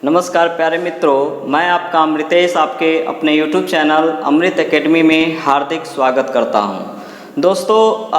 नमस्कार प्यारे मित्रों, मैं आपका अमृतेश आपके अपने YouTube चैनल अमृत एकेडमी में हार्दिक स्वागत करता हूं। दोस्तों,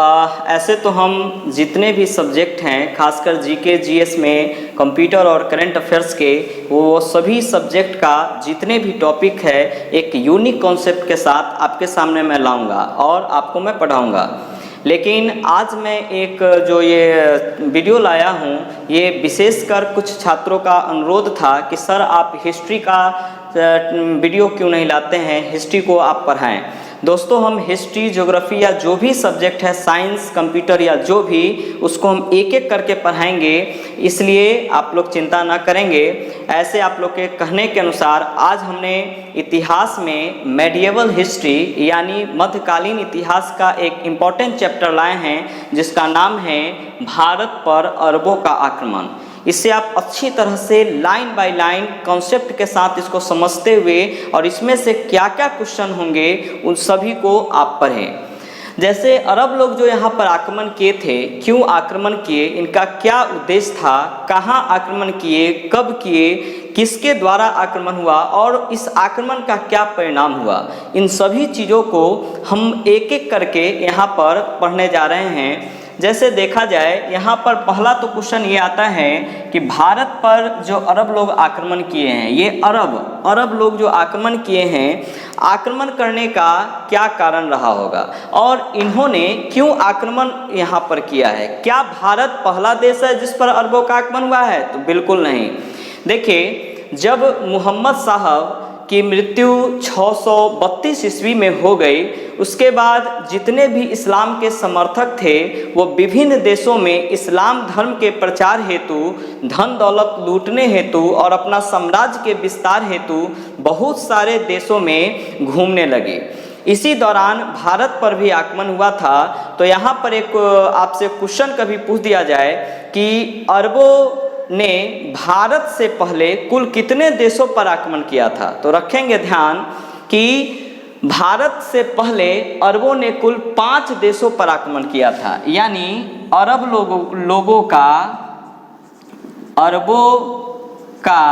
ऐसे तो हम जितने भी सब्जेक्ट हैं, खासकर जीके जीएस में, कंप्यूटर और करंट अफेयर्स के, वो सभी सब्जेक्ट का जितने भी टॉपिक है एक यूनिक कॉन्सेप्ट के साथ आपके सामने मैं लाऊंगा और आपको मैं पढ़ाऊँगा। लेकिन आज मैं एक जो ये वीडियो लाया हूँ, ये विशेषकर कुछ छात्रों का अनुरोध था कि सर आप हिस्ट्री का वीडियो क्यों नहीं लाते हैं, हिस्ट्री को आप पढ़ाएं। दोस्तों, हम हिस्ट्री, ज्योग्राफी या जो भी सब्जेक्ट है, साइंस, कंप्यूटर या जो भी, उसको हम एक एक करके पढ़ाएंगे, इसलिए आप लोग चिंता ना करेंगे। ऐसे आप लोग के कहने के अनुसार आज हमने इतिहास में मेडिएवल हिस्ट्री यानी मध्यकालीन इतिहास का एक इम्पॉर्टेंट चैप्टर लाए हैं, जिसका नाम है भारत पर अरबों का आक्रमण। इससे आप अच्छी तरह से लाइन बाय लाइन कॉन्सेप्ट के साथ इसको समझते हुए और इसमें से क्या क्या क्वेश्चन होंगे उन सभी को आप पढ़ें। जैसे अरब लोग जो यहाँ पर आक्रमण किए थे, क्यों आक्रमण किए, इनका क्या उद्देश्य था, कहाँ आक्रमण किए, कब किए, किसके द्वारा आक्रमण हुआ और इस आक्रमण का क्या परिणाम हुआ, इन सभी चीज़ों को हम एक एक करके यहाँ पर पढ़ने जा रहे हैं। जैसे देखा जाए, यहाँ पर पहला तो क्वेश्चन ये आता है कि भारत पर जो अरब लोग आक्रमण किए हैं, ये अरब लोग जो आक्रमण किए हैं, आक्रमण करने का क्या कारण रहा होगा और इन्होंने क्यों आक्रमण यहाँ पर किया है। क्या भारत पहला देश है जिस पर अरबों का आक्रमण हुआ है? तो बिल्कुल नहीं। देखिए, जब मोहम्मद साहब की मृत्यु 632 ईस्वी में हो गई, उसके बाद जितने भी इस्लाम के समर्थक थे वो विभिन्न देशों में इस्लाम धर्म के प्रचार हेतु, धन दौलत लूटने हेतु और अपना साम्राज्य के विस्तार हेतु बहुत सारे देशों में घूमने लगे। इसी दौरान भारत पर भी आक्रमण हुआ था। तो यहाँ पर एक आपसे क्वेश्चन कभी पूछ दिया जाए कि अरबों ने भारत से पहले कुल कितने देशों पर आक्रमण किया था, तो रखेंगे ध्यान कि भारत से पहले अरबों ने कुल 5 देशों पर आक्रमण किया था। यानी अरब लोगों का अरबों का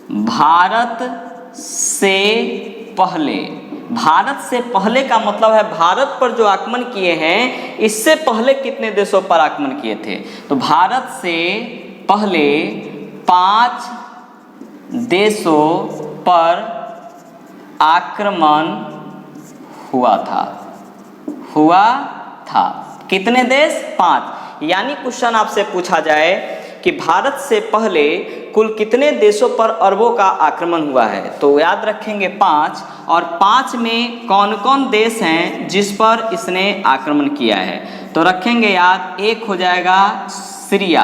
भारत से पहले का मतलब है भारत पर जो आक्रमण किए हैं, इससे पहले कितने देशों पर आक्रमण किए थे। तो भारत से पहले 5 देशों पर आक्रमण हुआ था। कितने देश? 5। यानी क्वेश्चन आपसे पूछा जाए कि भारत से पहले कुल कितने देशों पर अरबों का आक्रमण हुआ है, तो याद रखेंगे 5। और 5 में कौन कौन देश हैं जिस पर इसने आक्रमण किया है, तो रखेंगे याद। एक हो जाएगा सीरिया,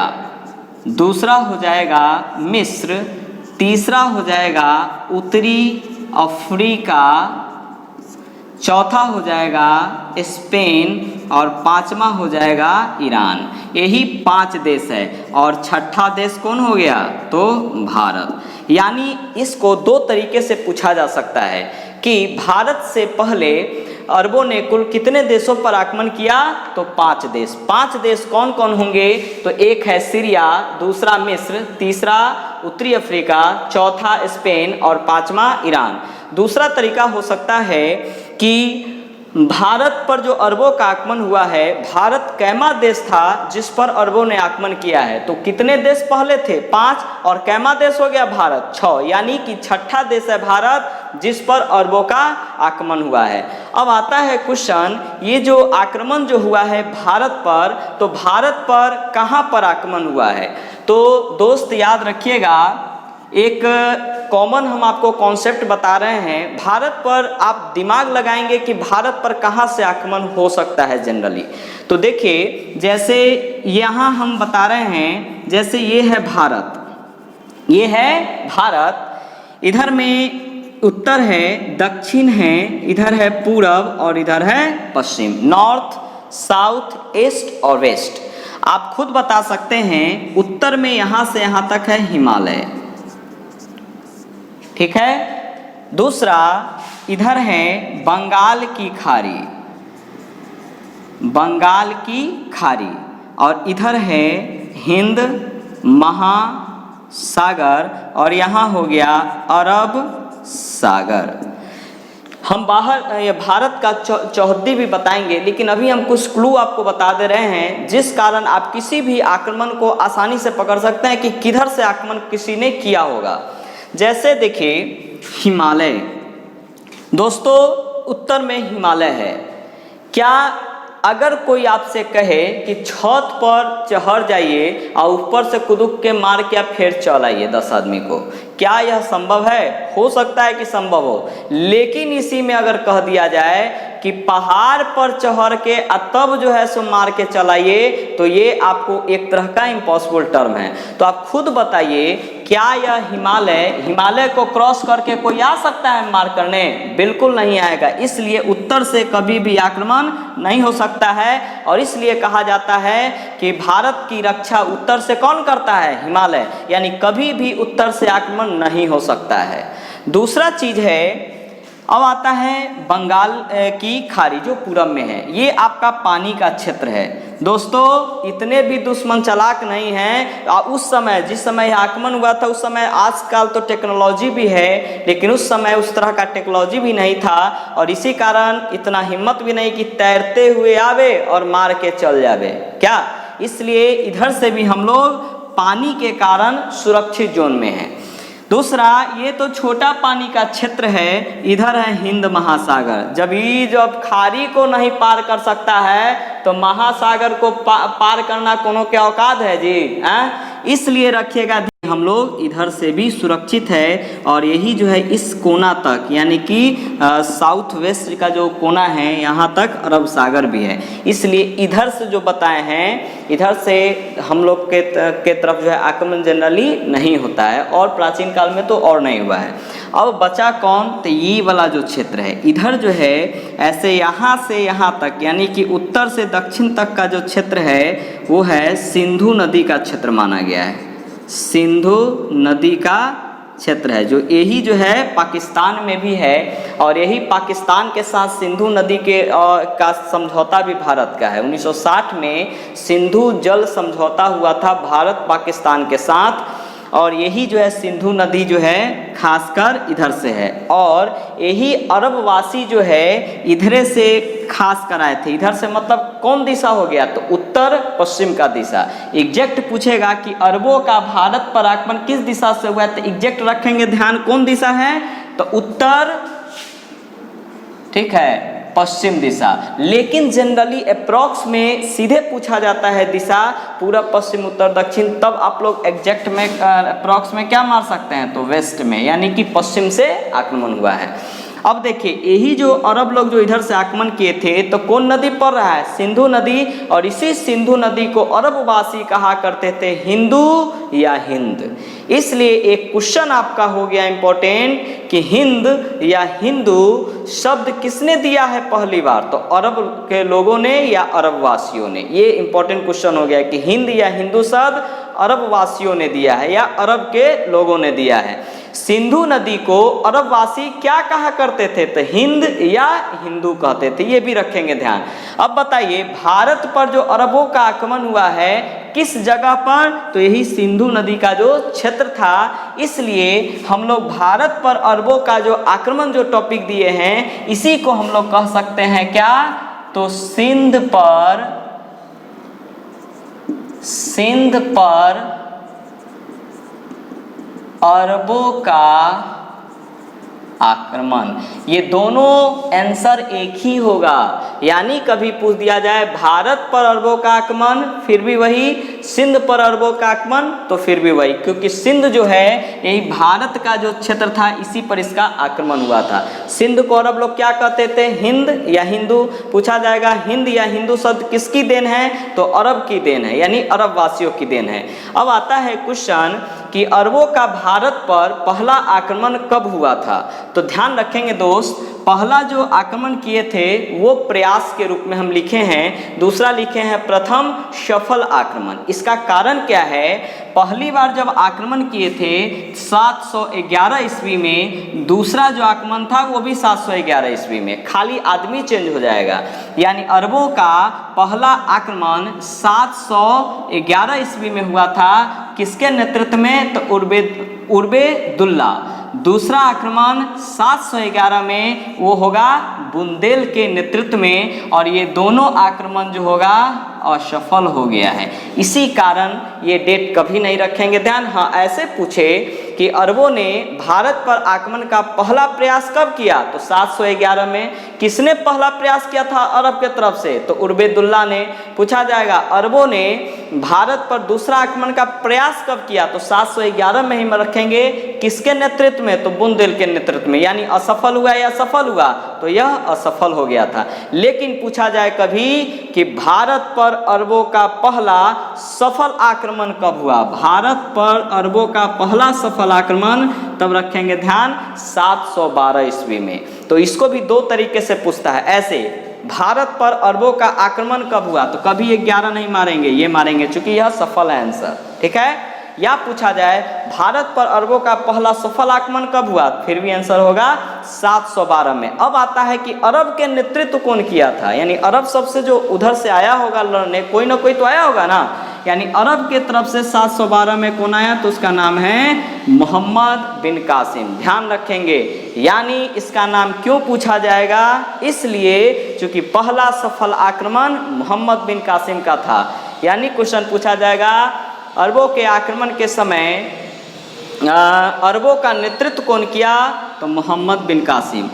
दूसरा हो जाएगा मिस्र, तीसरा हो जाएगा उत्तरी अफ्रीका, चौथा हो जाएगा स्पेन और 5वां हो जाएगा ईरान। यही 5 देश है। और छठा देश कौन हो गया? तो भारत। यानी इसको 2 तरीके से पूछा जा सकता है कि भारत से पहले अरबों ने कुल कितने देशों पर आक्रमण किया, तो 5 देश। 5 देश कौन कौन होंगे? तो एक है सीरिया, दूसरा मिस्र, तीसरा उत्तरी अफ्रीका, चौथा स्पेन और 5वां ईरान। दूसरा तरीका हो सकता है कि भारत पर जो अरबों का आक्रमण हुआ है, भारत कैमा देश था जिस पर अरबों ने आक्रमण किया है। तो कितने देश पहले थे? 5, और कैमा देश हो गया भारत, 6। यानी कि छठा देश है भारत जिस पर अरबों का आक्रमण हुआ है। अब आता है क्वेश्चन, ये जो आक्रमण जो हुआ है भारत पर, तो भारत पर कहाँ पर आक्रमण हुआ है? तो दोस्त याद रखिएगा, एक कॉमन हम आपको कॉन्सेप्ट बता रहे हैं। भारत पर आप दिमाग लगाएंगे कि भारत पर कहाँ से आक्रमण हो सकता है जनरली। तो देखिए, जैसे यहाँ हम बता रहे हैं, जैसे ये है भारत, इधर में उत्तर है, दक्षिण है, इधर है पूरब और इधर है पश्चिम, नॉर्थ, साउथ, ईस्ट और वेस्ट। आप खुद बता सकते हैं, उत्तर में यहाँ से यहाँ तक है हिमालय, ठीक है। दूसरा, इधर है बंगाल की खाड़ी और इधर है हिंद महासागर और यहाँ हो गया अरब सागर। हम ये भारत का चौहद्दी भी बताएंगे, लेकिन अभी हम कुछ क्लू आपको बता दे रहे हैं जिस कारण आप किसी भी आक्रमण को आसानी से पकड़ सकते हैं कि किधर से आक्रमण किसी ने किया होगा। जैसे देखिए हिमालय, दोस्तों उत्तर में हिमालय है। क्या अगर कोई आपसे कहे कि छत पर चढ़ जाइए और ऊपर से कुदुक के मार के आप फिर चल आइए 10 आदमी को, क्या यह संभव है? हो सकता है कि संभव हो, लेकिन इसी में अगर कह दिया जाए कि पहाड़ पर चढ़ के तब जो है सो मार के चलाइए, तो ये आपको एक तरह का इम्पॉसिबल टर्म है। तो आप खुद बताइए, क्या यह हिमालय को क्रॉस करके कोई आ सकता है मार करने? बिल्कुल नहीं आएगा। इसलिए उत्तर से कभी भी आक्रमण नहीं हो सकता है, और इसलिए कहा जाता है कि भारत की रक्षा उत्तर से कौन करता है? हिमालय। यानी कभी भी उत्तर से आक्रमण नहीं हो सकता है। दूसरा चीज है, अब आता है बंगाल की खाड़ी जो पूरब में है, ये आपका पानी का क्षेत्र है। दोस्तों इतने भी दुश्मन चालाक नहीं हैं। उस समय जिस समय आक्रमण हुआ था उस समय आजकल तो टेक्नोलॉजी भी है, लेकिन उस समय उस तरह का टेक्नोलॉजी भी नहीं था, और इसी कारण इतना हिम्मत भी नहीं कि तैरते हुए आवे और मार के चल जावे क्या। इसलिए इधर से भी हम लोग पानी के कारण सुरक्षित जोन में हैं। दूसरा, ये तो छोटा पानी का क्षेत्र है, इधर है हिंद महासागर। जब खाड़ी को नहीं पार कर सकता है तो महासागर को पार करना कोनो के औकात है जी? इसलिए रखिएगा हम लोग इधर से भी सुरक्षित है, और यही जो है इस कोना तक, यानी कि साउथ वेस्ट का जो कोना है यहाँ तक अरब सागर भी है। इसलिए इधर से जो बताए हैं, इधर से हम लोग के तरफ जो है आक्रमण जनरली नहीं होता है, और प्राचीन काल में तो और नहीं हुआ है। अब बचा कौन? तो ये वाला जो क्षेत्र है, इधर जो है ऐसे यहाँ से यहाँ तक, यानी कि उत्तर से दक्षिण तक का जो क्षेत्र है वो है सिंधु नदी का क्षेत्र माना गया है। सिंधु नदी का क्षेत्र है, जो यही जो है पाकिस्तान में भी है, और यही पाकिस्तान के साथ सिंधु नदी का समझौता भी भारत का है। 1960 में सिंधु जल समझौता हुआ था भारत पाकिस्तान के साथ, और यही जो है सिंधु नदी जो है खासकर इधर से है, और यही अरबवासी जो है इधरे से खास कर आए थे। इधर से मतलब कौन दिशा हो गया? तो उत्तर पश्चिम का दिशा। एग्जैक्ट पूछेगा कि अरबों का भारत पर आक्रमण किस दिशा से हुआ है, तो एग्जैक्ट रखेंगे ध्यान कौन दिशा है, तो उत्तर, ठीक है, पश्चिम दिशा। लेकिन जनरली अप्रॉक्स में सीधे पूछा जाता है दिशा पूरब पश्चिम उत्तर दक्षिण, तब आप लोग एग्जैक्ट में अप्रॉक्स में क्या मार सकते हैं, तो वेस्ट में, यानी कि पश्चिम से आक्रमण हुआ है। अब देखिए यही जो अरब लोग जो इधर से आक्रमण किए थे, तो कौन नदी पड़ रहा है? सिंधु नदी, और इसी सिंधु नदी को अरबवासी कहा करते थे हिंदू या हिंद। इसलिए एक क्वेश्चन आपका हो गया इंपॉर्टेंट कि हिंद या हिंदू शब्द किसने दिया है पहली बार, तो अरब के लोगों ने या अरबवासियों ने। ये इंपॉर्टेंट क्वेश्चन हो गया कि हिंद या हिंदू शब्द अरबवासियों ने दिया है या अरब के लोगों ने दिया है। सिंधु नदी को अरबवासी क्या कहा करते थे, तो हिंद या हिंदू कहते थे। ये भी रखेंगे ध्यान। अब बताइए भारत पर जो अरबों का आक्रमण हुआ है किस जगह पर, तो यही सिंधु नदी का जो क्षेत्र था। इसलिए हम लोग भारत पर अरबों का जो आक्रमण जो टॉपिक दिए हैं, इसी को हम लोग कह सकते हैं क्या, तो सिंध पर अरबों का आक्रमण। ये दोनों आंसर एक ही होगा, यानी कभी पूछ दिया जाए भारत पर अरबों का आक्रमण फिर भी वही, सिंध पर अरबों का आक्रमण तो फिर भी वही, क्योंकि सिंध जो है यही भारत का जो क्षेत्र था, इसी पर इसका आक्रमण हुआ था। सिंध को अरब लोग क्या कहते थे, हिंद या हिंदू। पूछा जाएगा हिंद या हिंदू शब्द किसकी देन है, तो अरब की देन है, यानी अरब वासियों की देन है। अब आता है क्वेश्चन कि अरबों का भारत पर पहला आक्रमण कब हुआ था, तो ध्यान रखेंगे दोस्त पहला जो आक्रमण किए थे वो प्रयास के रूप में हम लिखे हैं, दूसरा लिखे हैं प्रथम सफल आक्रमण। इसका कारण क्या है, पहली बार जब आक्रमण किए थे 711 ईस्वी में, दूसरा जो आक्रमण था वो भी 711 ईस्वी में, खाली आदमी चेंज हो जाएगा। यानी अरबों का पहला आक्रमण 711 ईस्वी में हुआ था, किसके नेतृत्व में, तो उर्बेदुल्ला। दूसरा आक्रमण 711 में वो होगा बुंदेल के नेतृत्व में, और ये दोनों आक्रमण जो होगा असफल हो गया है। इसी कारण ये डेट कभी नहीं रखेंगे ध्यान। हाँ, ऐसे पूछे कि अरबों ने भारत पर आक्रमण का पहला प्रयास कब किया, तो 711 में। किसने पहला प्रयास किया था अरब के तरफ से, तो उर्बेदुल्ला ने। पूछा जाएगा अरबों ने भारत पर दूसरा आक्रमण का प्रयास कब किया, तो 711 में ही रखेंगे। किसके नेतृत्व में, तो बुंदेल के नेतृत्व में। यानी असफल हुआ या सफल हुआ, तो यह असफल हो गया था। लेकिन पूछा जाए कभी कि भारत पर अरबों का पहला सफल आक्रमण कब हुआ, भारत पर अरबों का पहला सफल आक्रमण तब रखेंगे ध्यान 712 ईस्वी में। तो इसको भी दो तरीके से पूछता है, ऐसे भारत पर अरबों का आक्रमण कब हुआ, तो कभी ये 11 नहीं मारेंगे, ये मारेंगे चूंकि यह सफल है आंसर, ठीक है। या पूछा जाए भारत पर अरबों का पहला सफल आक्रमण कब हुआ, फिर भी आंसर होगा 712 में। अब आता है कि अरब के नेतृत्व कौन किया था, यानी अरब सबसे जो उधर से आया होगा लड़ने, कोई ना कोई तो आया होगा ना, यानी अरब के तरफ से 712 में कौन आया, तो उसका नाम है मोहम्मद बिन कासिम। ध्यान रखेंगे, यानी इसका नाम क्यों पूछा जाएगा, इसलिए क्योंकि पहला सफल आक्रमण मोहम्मद बिन कासिम का था। यानी क्वेश्चन पूछा जाएगा अरबों के आक्रमण के समय अरबों का नेतृत्व कौन किया, तो मोहम्मद बिन कासिम।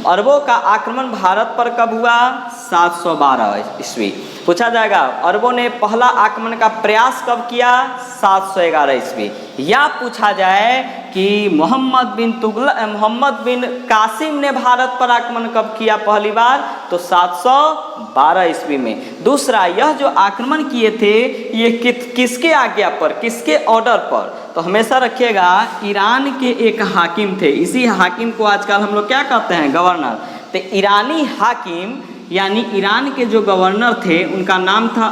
अरबों का आक्रमण भारत पर कब हुआ, 712 ईस्वी। पूछा जाएगा अरबों ने पहला आक्रमण का प्रयास कब किया, 711 ईस्वी। या पूछा जाए कि मोहम्मद बिन कासिम ने भारत पर आक्रमण कब किया पहली बार, तो 712 ईस्वी में। दूसरा, यह जो आक्रमण किए थे ये किसके आज्ञा पर, किसके ऑर्डर पर, तो हमेशा रखिएगा ईरान के एक हाकिम थे। इसी हाकिम को आजकल हम लोग क्या कहते हैं, गवर्नर। तो ईरानी हाकिम यानी ईरान के जो गवर्नर थे उनका नाम था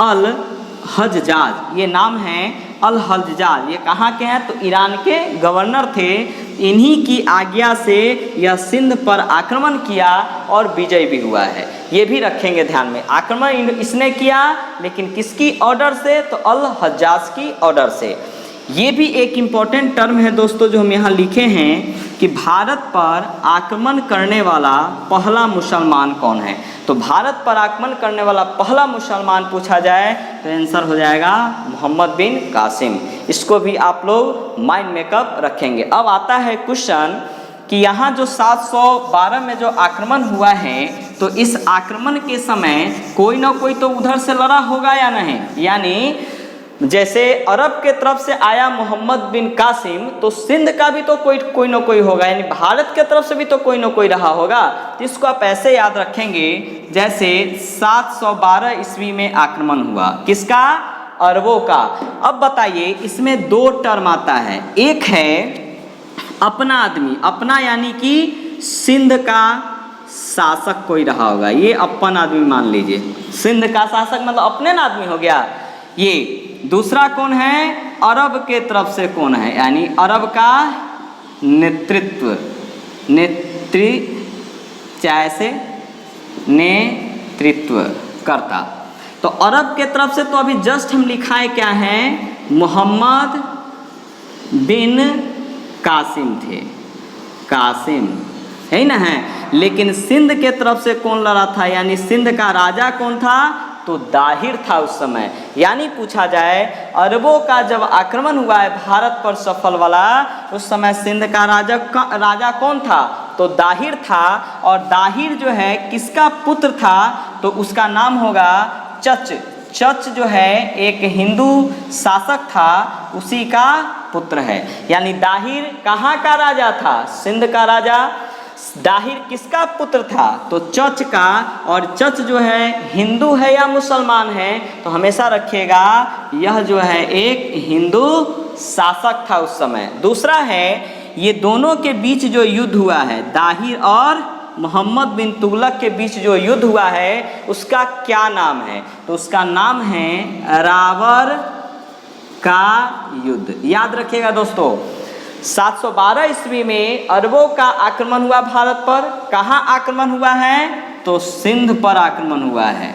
अल हज्जाज। ये नाम है अल हज्जाज। ये कहाँ के हैं, तो ईरान के गवर्नर थे। इन्हीं की आज्ञा से यह सिंध पर आक्रमण किया और विजय भी हुआ है, ये भी रखेंगे ध्यान में। आक्रमण इसने किया लेकिन किसकी ऑर्डर से, तो अल हज्जाज की ऑर्डर से। ये भी एक इम्पॉर्टेंट टर्म है दोस्तों जो हम यहाँ लिखे हैं कि भारत पर आक्रमण करने वाला पहला मुसलमान कौन है। तो भारत पर आक्रमण करने वाला पहला मुसलमान पूछा जाए तो आंसर हो जाएगा मोहम्मद बिन कासिम। इसको भी आप लोग माइंड मेकअप रखेंगे। अब आता है क्वेश्चन कि यहाँ जो 712 में जो आक्रमण हुआ है, तो इस आक्रमण के समय कोई ना कोई तो उधर से लड़ा होगा या नहीं। यानी जैसे अरब के तरफ से आया मोहम्मद बिन कासिम, तो सिंध का भी तो कोई ना कोई होगा, यानी भारत के तरफ से भी तो कोई ना कोई रहा होगा। तो इसको आप ऐसे याद रखेंगे, जैसे 712 ईस्वी में आक्रमण हुआ किसका, अरबों का। अब बताइए इसमें दो टर्म आता है, एक है अपना आदमी, अपना यानी कि सिंध का शासक कोई रहा होगा, ये अपन आदमी मान लीजिए। सिंध का शासक मतलब अपने ना आदमी हो गया ये। दूसरा कौन है, अरब के तरफ से कौन है, यानी अरब का नेतृत्व करता। तो अरब के तरफ से तो अभी जस्ट हम लिखाए क्या है, मोहम्मद बिन कासिम थे, कासिम है ना है। लेकिन सिंध के तरफ से कौन लड़ा था, यानी सिंध का राजा कौन था, तो दाहिर था उस समय। यानी पूछा जाए अरबों का जब आक्रमण हुआ है भारत पर सफल वाला, उस समय सिंध का राजा कौन था, तो दाहिर था। और दाहिर जो है किसका पुत्र था, तो उसका नाम होगा चच। चच जो है एक हिंदू शासक था, उसी का पुत्र है। यानी दाहिर कहाँ का राजा था, सिंध का राजा। दाहिर किसका पुत्र था, तो चच का। और चच जो है हिंदू है या मुसलमान है, तो हमेशा रखिएगा यह जो है एक हिंदू शासक था उस समय। दूसरा है ये दोनों के बीच जो युद्ध हुआ है, दाहिर और मोहम्मद बिन तुगलक के बीच जो युद्ध हुआ है उसका क्या नाम है? तो उसका नाम है रावर का युद्ध। याद रखिएगा दोस्तों, 712 ईस्वी में अरबों का आक्रमण हुआ भारत पर। कहाँ आक्रमण हुआ है? तो सिंध पर आक्रमण हुआ है।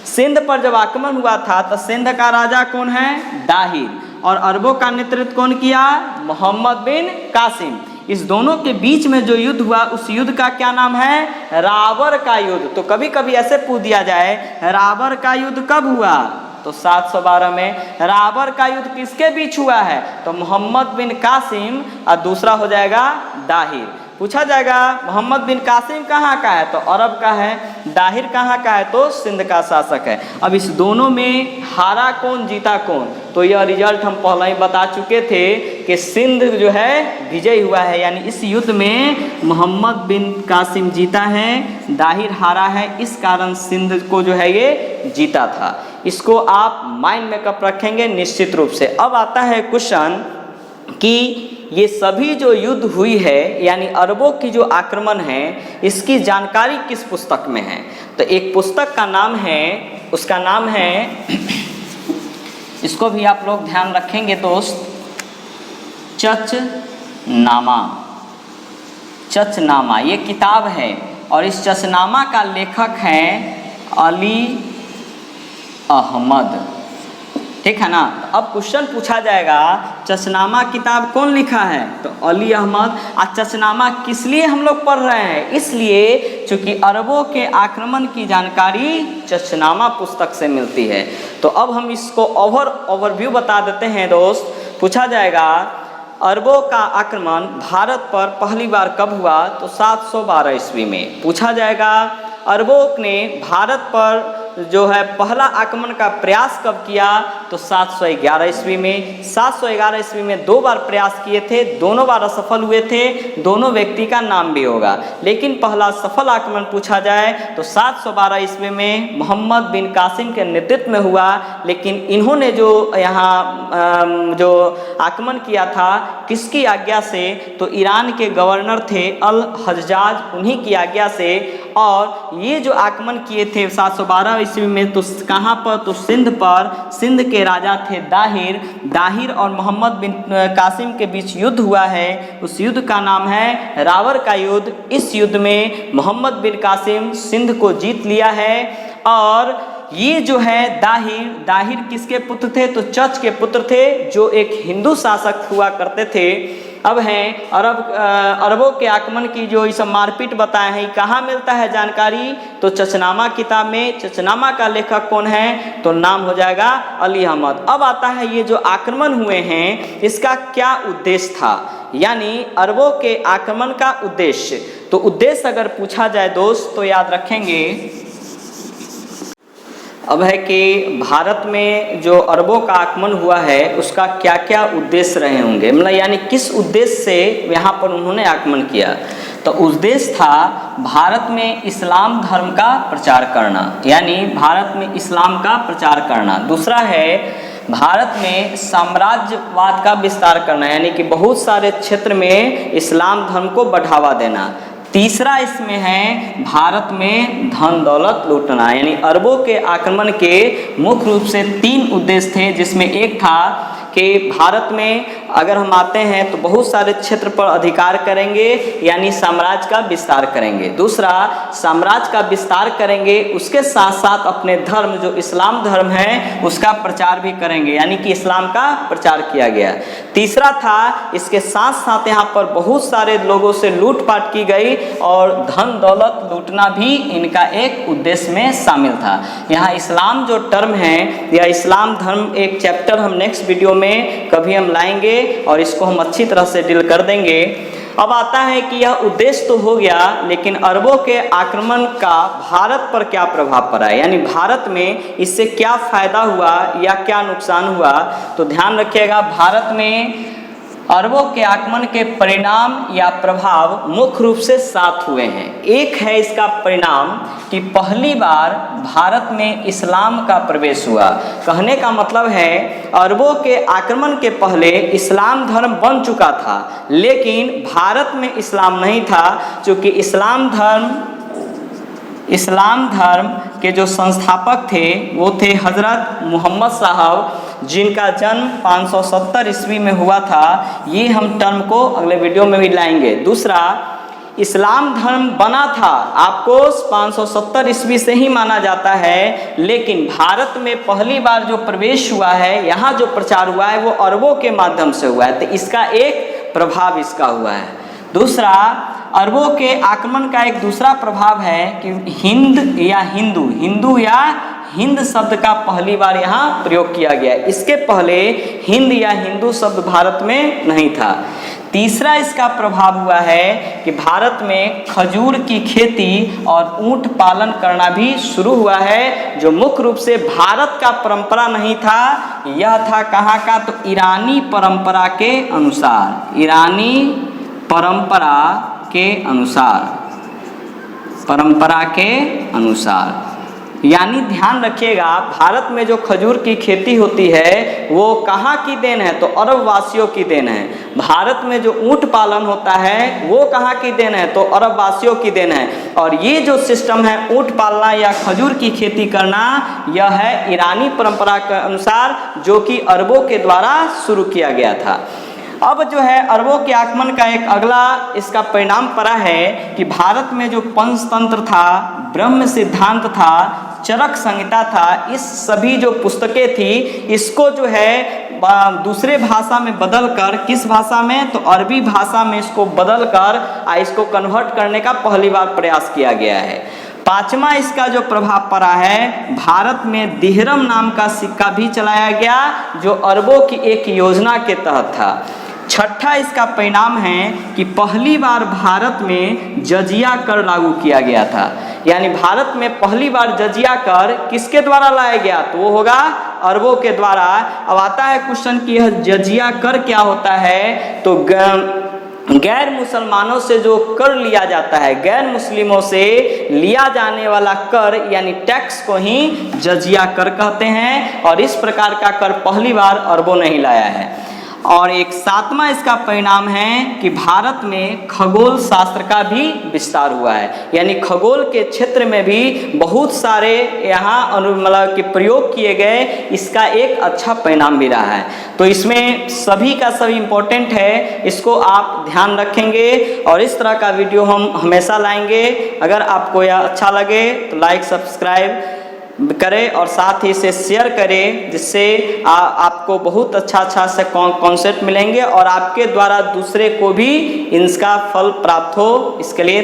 सिंध पर जब आक्रमण हुआ था तो सिंध का राजा कौन है? दाहिर। और अरबों का नेतृत्व कौन किया? मोहम्मद बिन कासिम। इस दोनों के बीच में जो युद्ध हुआ उस युद्ध का क्या नाम है? रावर का युद्ध। तो कभी कभी ऐसे पूछ दिया जाए, रावर का युद्ध कब हुआ? तो 712 में। रावर का युद्ध किसके बीच हुआ है? तो मोहम्मद बिन कासिम और दूसरा हो जाएगा दाहिर। पूछा जाएगा मोहम्मद बिन कासिम कहाँ का है? तो अरब का है। दाहिर कहाँ का है? तो सिंध का शासक है। अब इस दोनों में हारा कौन, जीता कौन? तो यह रिजल्ट हम पहले ही बता चुके थे कि सिंध जो है विजय हुआ है, यानी इस युद्ध में मोहम्मद बिन कासिम जीता है, दाहिर हारा है। इस कारण सिंध को जो है ये जीता था। इसको आप माइंड में कब रखेंगे? निश्चित रूप से। अब आता है क्वेश्चन कि ये सभी जो युद्ध हुई है यानी अरबों की जो आक्रमण है इसकी जानकारी किस पुस्तक में है? तो एक पुस्तक का नाम है, उसका नाम है, इसको भी आप लोग ध्यान रखेंगे दोस्त, चचनामा। चचनामा ये किताब है और इस चचनामा का लेखक है अली अहमद। ठीक है ना? तो अब क्वेश्चन पूछा जाएगा चचनामा किताब कौन लिखा है? तो अली अहमद। आज चचनामा किस लिए हम लोग पढ़ रहे हैं? इसलिए चूंकि अरबों के आक्रमण की जानकारी चचनामा पुस्तक से मिलती है। तो अब हम इसको ओवरव्यू बता देते हैं दोस्त। पूछा जाएगा अरबों का आक्रमण भारत पर पहली बार कब हुआ? तो 712 ईस्वी में। पूछा जाएगा अरबों ने भारत पर जो है पहला आक्रमण का प्रयास कब किया? तो 711 ईस्वी में। 711 ईस्वी में 2 बार प्रयास किए थे, दोनों बार असफल हुए थे। दोनों व्यक्ति का नाम भी होगा, लेकिन पहला सफल आक्रमण पूछा जाए तो 712 ईस्वी में मोहम्मद बिन कासिम के नेतृत्व में हुआ। लेकिन इन्होंने जो यहाँ जो आक्रमण किया था किसकी आज्ञा से? तो ईरान के गवर्नर थे अल हज्जाज, उन्हीं की आज्ञा से। और ये जो आक्रमण किए थे 712 ईस्वी में, तो कहाँ पर? तो सिंध पर। सिंध के राजा थे दाहिर। दाहिर और मोहम्मद बिन कासिम के बीच युद्ध हुआ है, उस युद्ध का नाम है रावर का युद्ध। इस युद्ध में मोहम्मद बिन कासिम सिंध को जीत लिया है। और ये जो है दाहिर किसके पुत्र थे? तो चच के पुत्र थे, जो एक हिंदू शासक हुआ करते थे। अब हैं अरबों के आक्रमण की जो इस मारपीट बताए हैं, कहाँ मिलता है जानकारी? तो चचनामा किताब में। चचनामा का लेखक कौन है? तो नाम हो जाएगा अली अहमद। अब आता है ये जो आक्रमण हुए हैं इसका क्या उद्देश्य था, यानी अरबों के आक्रमण का उद्देश्य। तो उद्देश्य अगर पूछा जाए दोस्त तो याद रखेंगे अब है कि भारत में जो अरबों का आक्रमण हुआ है उसका क्या क्या उद्देश्य रहे होंगे, मतलब यानी किस उद्देश्य से यहाँ पर उन्होंने आक्रमण किया। तो उद्देश्य था भारत में इस्लाम धर्म का प्रचार करना, यानी भारत में इस्लाम का प्रचार करना। दूसरा है भारत में साम्राज्यवाद का विस्तार करना, यानी कि बहुत सारे क्षेत्र में इस्लाम धर्म को बढ़ावा देना। तीसरा इसमें है भारत में धन दौलत लूटना, यानी अरबों के आक्रमण के मुख्य रूप से 3 उद्देश्य थे, जिसमें एक था कि भारत में अगर हम आते हैं तो बहुत सारे क्षेत्र पर अधिकार करेंगे, यानी साम्राज्य का विस्तार करेंगे। दूसरा साम्राज्य का विस्तार करेंगे, उसके साथ साथ अपने धर्म जो इस्लाम धर्म है उसका प्रचार भी करेंगे, यानी कि इस्लाम का प्रचार किया गया। तीसरा था इसके साथ साथ यहाँ पर बहुत सारे लोगों से लूटपाट की गई और धन दौलत लूटना भी इनका एक उद्देश्य में शामिल था। यहाँ इस्लाम जो टर्म है या इस्लाम धर्म एक चैप्टर हम नेक्स्ट वीडियो में कभी हम लाएंगे और इसको हम अच्छी तरह से डील कर देंगे। अब आता है कि यह उद्देश्य तो हो गया, लेकिन अरबों के आक्रमण का भारत पर क्या प्रभाव पड़ा है, यानी भारत में इससे क्या फायदा हुआ या क्या नुकसान हुआ। तो ध्यान रखिएगा, भारत में अरबों के आगमन के परिणाम या प्रभाव मुख्य रूप से 7 हुए हैं। एक है इसका परिणाम कि पहली बार भारत में इस्लाम का प्रवेश हुआ। कहने का मतलब है अरबों के आक्रमण के पहले इस्लाम धर्म बन चुका था, लेकिन भारत में इस्लाम नहीं था, क्योंकि इस्लाम धर्म के जो संस्थापक थे वो थे हज़रत मोहम्मद साहब, जिनका जन्म 570 ईस्वी में हुआ था। ये हम टर्म को अगले वीडियो में भी लाएंगे। दूसरा, इस्लाम धर्म बना था आपको 570 ईस्वी से ही माना जाता है, लेकिन भारत में पहली बार जो प्रवेश हुआ है, यहाँ जो प्रचार हुआ है वो अरबों के माध्यम से हुआ है, तो इसका एक प्रभाव इसका हुआ है। दूसरा, अरबों के आक्रमण का एक दूसरा प्रभाव है कि हिंदू या हिंद शब्द का पहली बार यहाँ प्रयोग किया गया। इसके पहले हिंद या हिंदू शब्द भारत में नहीं था। तीसरा इसका प्रभाव हुआ है कि भारत में खजूर की खेती और ऊंट पालन करना भी शुरू हुआ है, जो मुख्य रूप से भारत का परंपरा नहीं था। यह था कहाँ का? तो ईरानी परंपरा के अनुसार, ईरानी परंपरा के अनुसार। यानी ध्यान रखिएगा, भारत में जो खजूर की खेती होती है वो कहाँ की देन है? तो अरब वासियों की देन है। भारत में जो ऊंट पालन होता है वो कहाँ की देन है? तो अरब वासियों की देन है। और ये जो सिस्टम है ऊंट पालना या खजूर की खेती करना, यह है ईरानी परंपरा के अनुसार, जो कि अरबों के द्वारा शुरू किया गया था। अब जो है अरबों के आगमन का एक अगला इसका परिणाम पड़ा है कि भारत में जो पंचतंत्र था, ब्रह्म सिद्धांत था, चरक संहिता था, इस सभी जो पुस्तकें थी, इसको जो है दूसरे भाषा में बदलकर, किस भाषा में? तो अरबी भाषा में इसको बदलकर इसको कन्वर्ट करने का पहली बार प्रयास किया गया है। पांचवा इसका जो प्रभाव पड़ा है, भारत में दिहरम नाम का सिक्का भी चलाया गया, जो अरबों की एक योजना के तहत था। छठा इसका परिणाम है कि पहली बार भारत में जजिया कर लागू किया गया था। यानी भारत में पहली बार जजिया कर किसके द्वारा लाया गया? तो वो होगा अरबों के द्वारा। अब आता है क्वेश्चन कि यह जजिया कर क्या होता है? तो गैर मुसलमानों से जो कर लिया जाता है, गैर मुस्लिमों से लिया जाने वाला कर यानी टैक्स को ही जजिया कर कहते हैं, और इस प्रकार का कर पहली बार अरबों ने ही लाया है। और एक सातवां इसका परिणाम है कि भारत में खगोल शास्त्र का भी विस्तार हुआ है। यानी खगोल के क्षेत्र में भी बहुत सारे यहाँ मतलब कि प्रयोग किए गए, इसका एक अच्छा परिणाम भी रहा है। तो इसमें सभी का सभी इम्पोर्टेंट है, इसको आप ध्यान रखेंगे और इस तरह का वीडियो हम हमेशा लाएंगे। अगर आपको यह अच्छा लगे तो लाइक सब्सक्राइब करें और साथ ही इसे शेयर करें, जिससे आपको बहुत अच्छा से कॉन्सेप्ट मिलेंगे और आपके द्वारा दूसरे को भी इनका फल प्राप्त हो। इसके लिए